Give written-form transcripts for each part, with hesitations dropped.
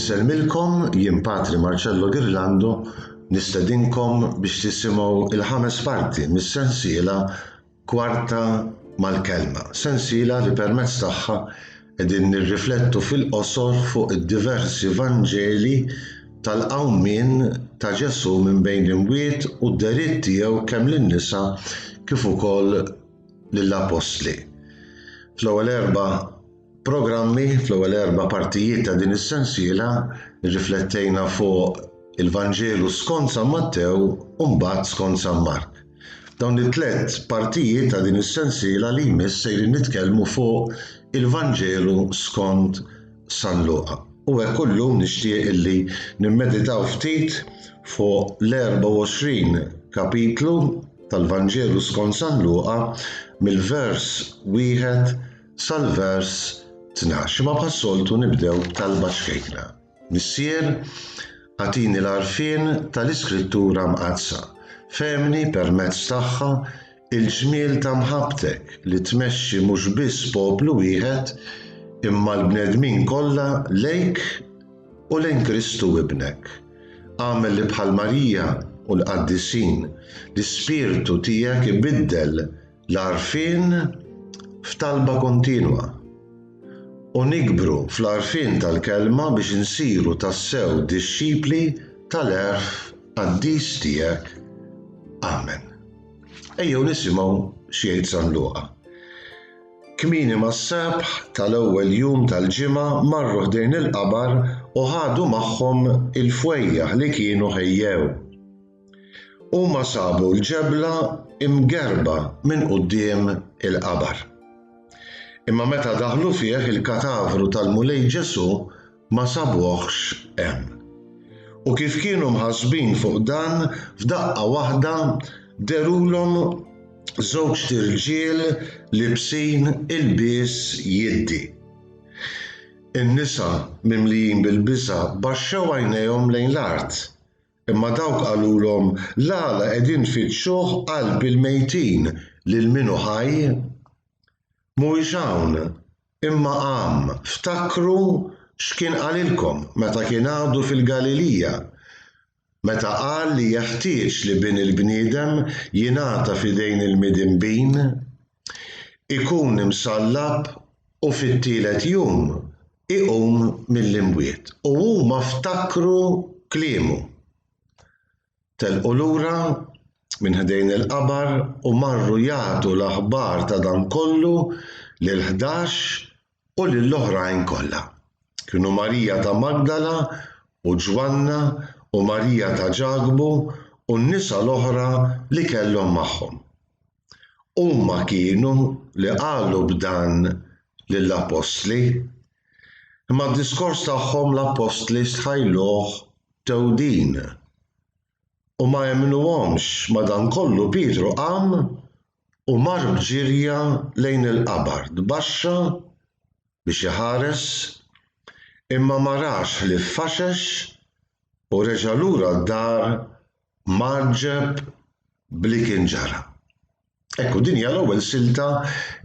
Insellmilkom jien Patri Marcello Ghirlando nistedinkom biex tisimgħu il-5 parti mis-sensiela Kwarta mal-Kelma, sensiela li permezz tagħha qegħdin nirriflettu fil-qosor fuq id-diversi Vanġeli tal-qawmien ta' Ġesu minn bejn l-imwiet u d-deritt tiegħu kemm lin-nisa kif ukoll lill-Apostli. Fl-ewwel fl-ewwel 4 partijiet ta' din is-sensiela rriflettejna fuq il-Vanġelu skont San Mattew u mbagħad skont San Mark. Dawn it-3 partijiet ta' din is-sensiela li jmiss sejrin nitkellmu fuq il-Vanġelu skont San Luqa. U hekk illum nixtieq illi nimmeditaw ftit fuq l-24 kapitlu tal-Vanġelu skont San Luqa mill-vers 1 sal-vers 12. Ma bħas-soltu nibdew talba xkejkna. Missier, għatini l-għarfien tal-Iskrittura mqadsa. Femni permezz tagħha il-ġmiel ta' mħabbtek li tmexxi mhux biss poplu wieħed imma l-bnedmin kollha lejk u lejn Kristu ibnek. Għamel li bħal Marija u l-qaddisin l-ispirtu tiegħek ibiddel l-għarfien f'talba kontinwa u nikbru fl-għarfien tal-kelma biex insiru tassew dixxipli tal-għerf qaddis tiegħek. Amen. Ejjew nisimgħu x'jgħid San Luqa. Kmieni mas-sabħ tal-ewwel jum tal-ġimgħa marru ħdejn il-qabar u ħadu magħhom il-fwejjaħ li kienu ħejjew. Huma sabu l-ġebla imgerba minn quddiem il-qabar. Imma meta daħlu fih il-katavru tal-mulej Ġesu ma sabuhx hemm. U kif kienu mħassbin fuq dan, f'daqqa waħda derulhom żewġ tirġiel libsin il-bies jiddi. In-nisa mimlijin bil-biża' baxxew għajnejhom lejn l-art. Imma dawk qalulhom l-għala qegħdin fitxuh qalb il-mejtin lil minnu ħaj. Mhuwiex hawn, imma qam, ftakru x'kien qalilkom meta kien għadu fil-Galilija, meta qal li jeħtieġ li bin il-bniedem jingħata f'idejn il-midinbin, ikun imsallab u fit-tielet jum iqum mill-imwiet. U huma ftakru kliemu. Telqu lura minn ħdejn il-qabar u marru jagħtu l-aħbar ta' dan kollu lil-11 u lill-oħrajn kollha. Kienu Marija ta' Magdala u Ġwanna u Marija ta' Ġagbu u n-nisa l-oħra li kellhom magħhom. Huma kienu li qalu b'dan lill-Apostli, imma d-diskors tagħhom l-Apostli stħajluh tewdin. U ma jemnuhomx madankollu Pietru qam u mar bġirja lejn il-qabar tbaxxa biex iħares imma ma rax li ffaxex u reġa' lura d-dar maġġeb bli kien ġara. Ekku din hija l-ewwel silta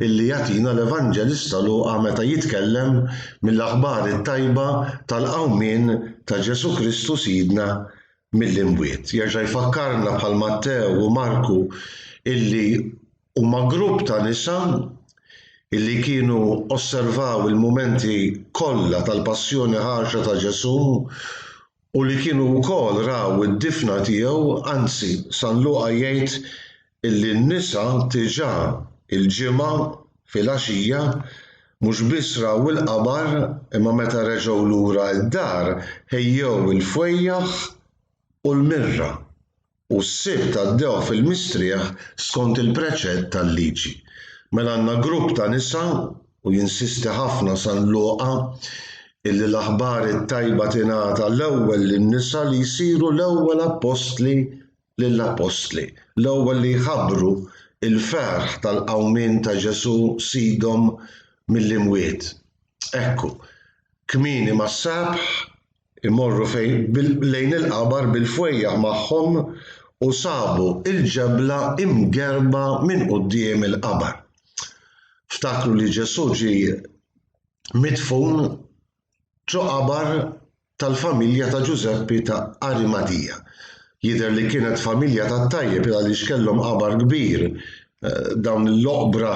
illi jagħtina l-Evanġelista Luqa meta jitkellem mill-aħbar it-tajba tal-qawmien ta' Ġesu Kristu Sidna mill-imwiet. Jerġa' jfakkarna bħal Mattew u Marku illi huma grupp ta' nisa illi kienu osservaw il-mumenti kollha tal-passjoni ħarxa ta' Ġesu u li kienu wkoll raw id-difna tiegħu, anzi San Luqa jgħid illi n-nisa diġà il-ġimgħa fil-għaxija mhux biss raw il-qabar imma meta reġgħu lura d-dar ħejjew il-fwejjaħ u l-mirra u s-sibt għaddew fil-mistrieħ skont il-preċett tal-liġi. Mela għandna grupp ta' nisa u jinsisti ħafna San Luqa illi l-aħbar it-tajba tingħata l-ewwel lin-nisa li jsiru l-ewwel apostli lill-apostli, l-ewwel li jħabbru il-ferħ tal-qawmien ta' Ġesu sidhom mill-imwiet. Ekku, kmieni mas-sabħ imorru lejn il-qabar bil-fwejjaħ magħhom u sabu il-ġebla imgerba minn quddiem il-qabar. Ftakru li Ġesu ġie midfun ġo qabar tal-familja ta' Giuseppi ta' Arimatija. Jidher li kienet familja tat-tajjeb għaliex kellhom qabar kbir. Dawn l-oqbra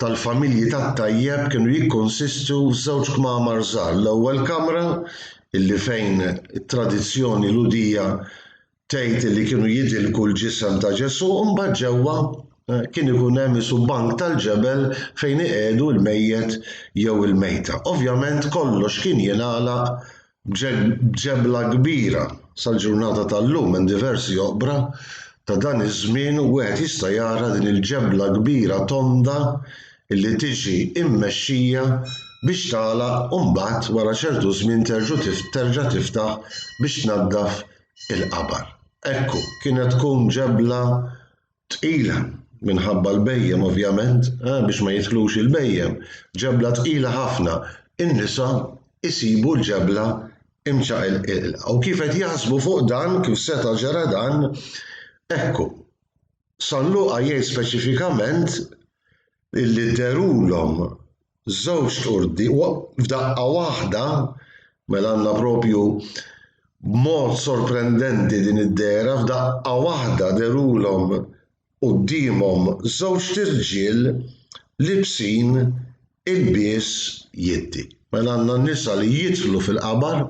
tal-familji tat-tajjeb kienu jikkonsistu f'żewġ kmamar żgħar. L-ewwel kamra illi fejn it-tradizzjoni ludija tgħid li kienu jidilku l-ġisem ta' Ġesu u mbagħad ġewwa kien ikun hemm isu bank tal-ġebel fejn iqiegħdu l-mejjed jew il-mejta. Ovvjament kollox kien jingħalaq b'ġebla kbira sal-ġurnata tal-lum minn diversi oqbra ta' dan iż-żmien u wieħed jista' jara din il-ġebla kbira tonda illi tiġi mmexxija biex tagħlaq u mbagħad wara ċertu żmien terġa' tiftaħ biex tnaddaf il-qabar. Ekku, kienet tkun ġebla tqila minħabba l-bejjem ovvjament, biex ma jidħlux il-bejjem. Ġebla tqila ħafna. In-nisa isibu l-ġebla imċaqilqa. U kif qed jaħsbu fuq dan, kif seta' ġara dan, ekku, San Luqa jgħid speċifikament illi derulhom żewġ turdi f'daqqa waħda, mela għandna propju b'mod sorprendenti din id-dera, f'daqqa waħda derulhom qudiemhom żewġ tirġiel libsin ilbies jiddi. Mela għandna n-nisa li jidħlu fil-qabar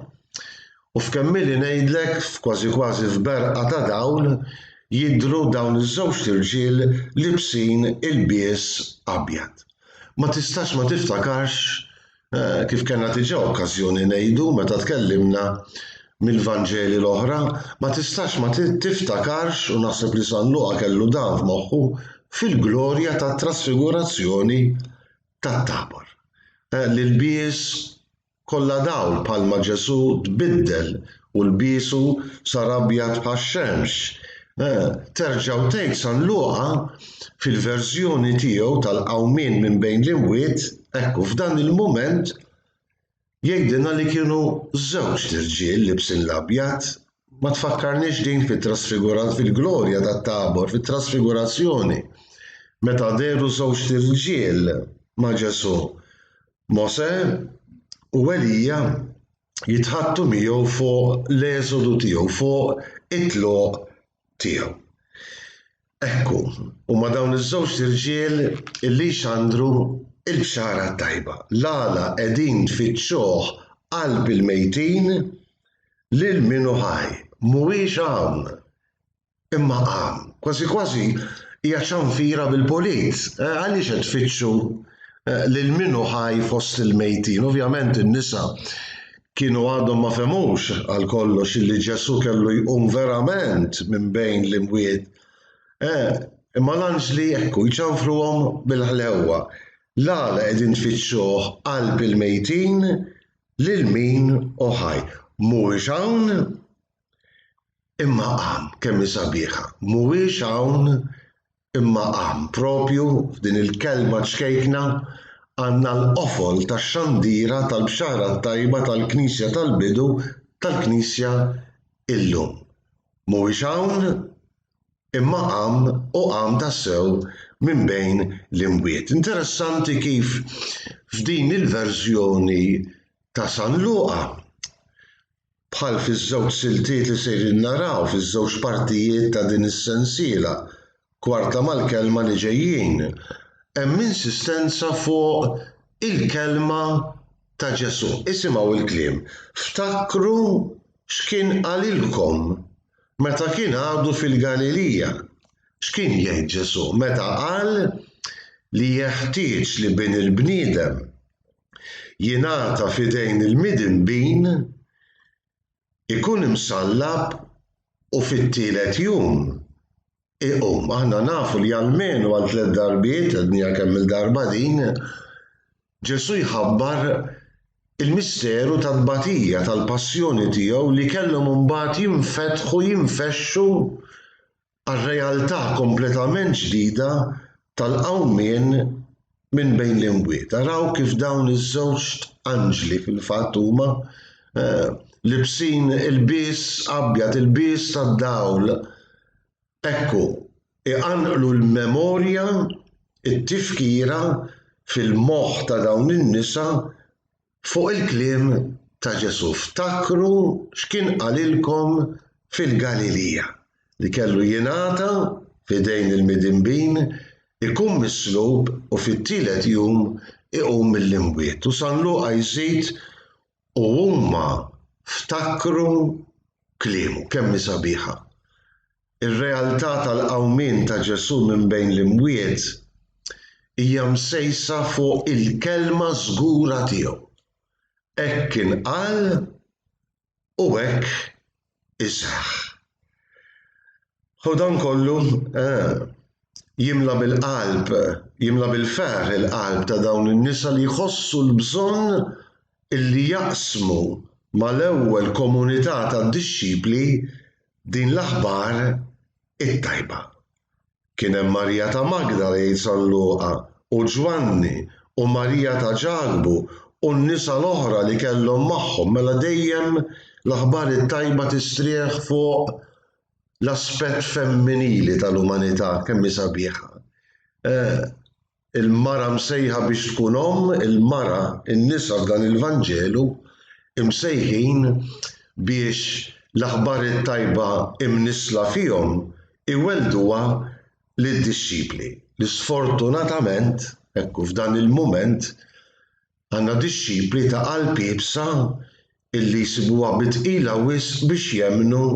u f'kemmili ngħidlek kważi f'berqa ta' dawl jidhru dawn iż-żewġ tirġiel libsin ilbies abjad. Ma tistax ma tiftakarx kif kellna diġà okkażjoni ngħidu meta tkellimna mill-Vanġeli l-oħra, ma tistax ma tiftakarx u naħseb li San Luqa kellu dan f'moħħu fil-glorja tat-trasfigurazzjoni tat-Tabor. L-ilbies kollha dawl bħalma Ġesu tbiddel u lbiesu sar abjad bħax-xemx. Terġgħu tgħid San Luqa fil-verżjoni tiegħu tal-qawmien minn bejn l-imwiet, ekku f'dan il-mument jgħidilna li kienu żewġ tirġiel libsin l-abjad, ma tfakkarniex din fil-glorja tat-Tabor, fit-trasfigurazzjoni, meta deru żewġ tirġiel ma' Ġesu. Mosè u Elija jitħattu miegħu fuq l-eżodu tiegħu, fuq it-tluq tiegħu. Ekku, huma dawn iż-żewġ tirġiel illi jxandru il-bxara tajba. L-għala qegħdin tfittxuh qalb il-mejtin lil minnu ħaj. Mhuwiex hawn, imma qam. Kważi hija ċanfira bil-pulit. Għaliex qed tfittxu lil minnu ħaj fost il-mejtin. Ovvjament in-nisa kienu għadhom ma femux għal kollox illi Ġesu kellu jqum verament minn bejn l-imwiet. Imma l-anġli ekku jċanfruhom bil-ħlewwa. L-għala qegħdin tfittxuh qalb il-mejtin lil min hu ħaj. Mhuwiex hawn imma qam kemm hi sabiħa. Mhuwiex hawn imma qam. Propju f'din il-kelma ċkejkna għandna l-qofol tax-xandira tal-bxara tajba tal-Knisja tal-bidu tal-Knisja illum. Mhuwiex hawn imma qam u qam tassew minn bejn l-imwiet. Interessanti kif f'din il-verżjoni ta' San Luqa bħal fiż-żewġ siltiet li sejrin naraw fiż-żewġ partijiet ta' din is-sensiela kwarta mal-kelma li ġejjin. Hemm insistenza fuq il-kelma ta' Ġesu. Isimgħu il-kliem. Ftakru x'kien qalilkom meta kien għadu fil-Galilija. X'kien jgħid Ġesu meta qal li jeħtieġ li bejn il-bniedem jingħata f'idejn il-midinbin ikun imsallab u fit-tielet jum iqum. Aħna nafu li almenu għal 3 darbiet, għadnija kemm il-darba din, Ġesu jħabbar il-misteru tal-tbatija tal-passjoni tiegħu li kellhom imbagħad jinfexxu għar-realtà kompletament ġdida tal-qawmien minn bejn l-imwiet. Araw kif dawn iż-żewġ anġli fil-fatt huma libsin il-bies abjad, il-bies tad-dawl. Ekku, iqanqlu l-memorja, it-tifkira fil-moħħ ta' dawn in-nisa fuq il-kliem ta' Ġesu. Ftakru x'kien qalilkom fil-Galilija li kellu jingħata f'idejn il-midinbin, ikun mislub u fit-tielet jum iqum mill-imwiet. U San Luqa jżid u huma ftakru kliemu kemm hi sabiħa. Ir-realtà tal-qawmien ta' Ġesu minn bejn l-imwiet hija msejsa fuq il-kelma żgura tiegħu. Hekk kien qal u hekk iseħħ. U dan kollu jimla bil-qalb, jimla bil-ferħ il-qalb ta' dawn in-nisa li jħossu l-bżonn illi jaqsmu mal-ewwel komunità tad-dixxipli din l-aħbar it-tajba. Kien hemm Marija ta' Magda li jgħid San Luqa u Ġwanni u Marija ta' Ġagbu u n-nisa l-oħra li kellhom magħhom, mela dejjem l-aħbar it-tajba tistrieħ fuq l-aspett femminili tal-umanità kemm hi sabiħa. Il-mara msejħa biex tkun il-mara, in-nisa f'dan il-Vanġelu imsejħin biex l-aħbar it-tajba imnisla fihom iwelduha lid-dixxipli. Li sfortunatament, ekku f'dan il-mument, għandna dixxipli ta' qalb ibsa illi jsibuha bitqila wisq biex jemmnu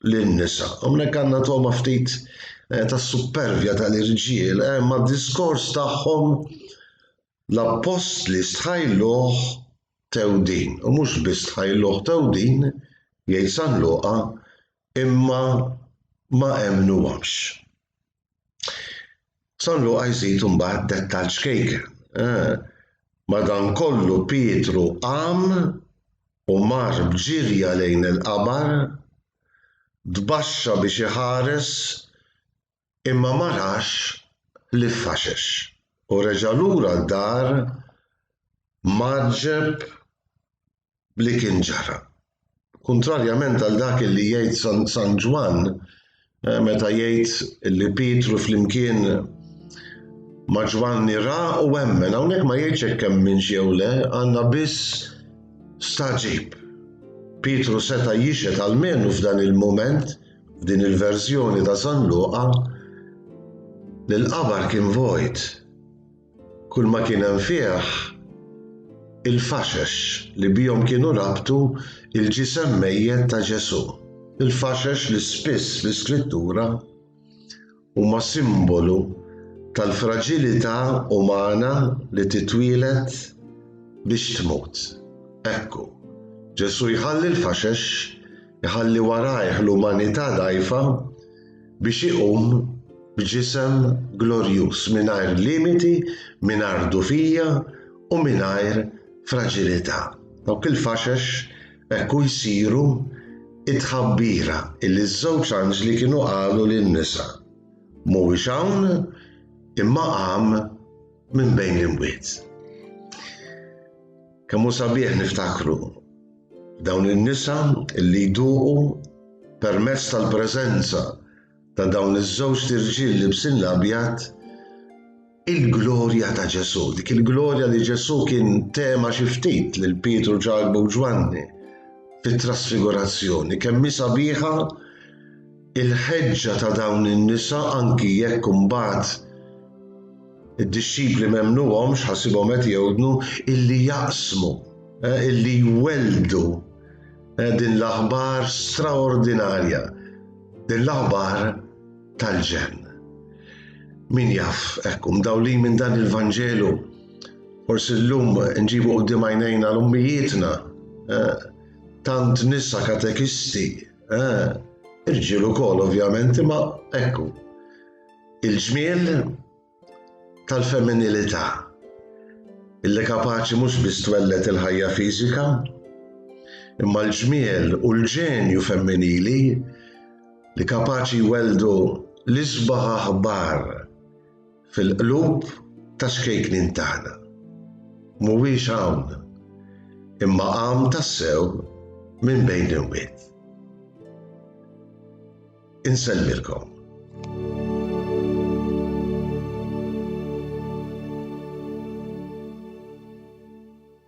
lin-nisa. Hawnhekk għandna toma ftit tas-supervja tal-irġiel, ma' d-diskors tagħhom l-apostli stħajluh tewdin, u mhux biss stħajluh tewdin jgħid San Luqa, imma ma emnuhomx. San Luqa jżid imbagħad dettall xkejken. Madankollu Pietru qam u mar bġirja lejn il-qabar, tbaxxa biex iħares imma ma rax li ffaxex u reġa' lura d-dar maġġeb li kien ġara. Kontrarjament għal dak li jgħid San Ġwan, meta jgħid li Pietru flimkien ma' Ġwanni ra u emmen, hawnhekk ma jgħidx hekk hemminx jew le, għandna biss staġib. Pietru seta' jixed almenu f'dan il-mument, f'din il-verżjoni ta' San Luqa, li l-qabar kien vojt. Kull ma kien hemm fih il-faxex li bihom kienu rabtu il-ġisem mejjed ta' Ġesu. Il-faxex li spiss fl-Iskrittura huma simbolu tal-fraġilità umana li titwieled biex tmut. Ekku, Ġesu jħalli l-faxex, jħalli warajh l-umanità dgħajfa biex iqum b'ġisem glorjuż mingħajr limiti, mingħajr dufija u mingħajr fraġilità. Dawk il-faxex ekku jsiru it-tħabbira illi ż-żewġ anġli kienu qalu lin-nisa. Mhuwiex hawn imma qam minn bejn l-imwiet. Kemm hu sabiħ niftakru dawn in-nisa illi jduqu permezz tal-preżenza ta' dawn iż-żewġ tirġiel libsin l-abjad il-glorja ta' Ġesu. Dik il-glorja li Ġesu kien tema xi ftit lil Pietru, Ġagbu u Ġwanni fit-trasfigurazzjoni. Kemm hi sabiħa il-ħeġġa ta' dawn in-nisa anki jekk imbagħad id-dixxipli m'emmnuhomx ħassibhom qed jgħodnu illi jaqsmu, illi jweldu din l-aħbar straordinarja, din l-aħbar tal-ġenn. Min jaf, ekku mdawlin minn dan il-Vanġelu, forsi llum nġibu quddiem għajnejna l-ummijietna, tant nisa katekisti, irġiel ukoll ovvjament, imma ekku il-ġmiel tal-femminilità illi kapaċi mhux biss twellet il-ħajja fiżika, imma l-ġmiel u l-ġenju femminili li kapaċi jweldu l-isbaħ aħbar fil-qlub ta' xkejknin tagħna. Mhuwiex hawn, imma qam tassew minn bejn l-imwiet. Insellmilkom.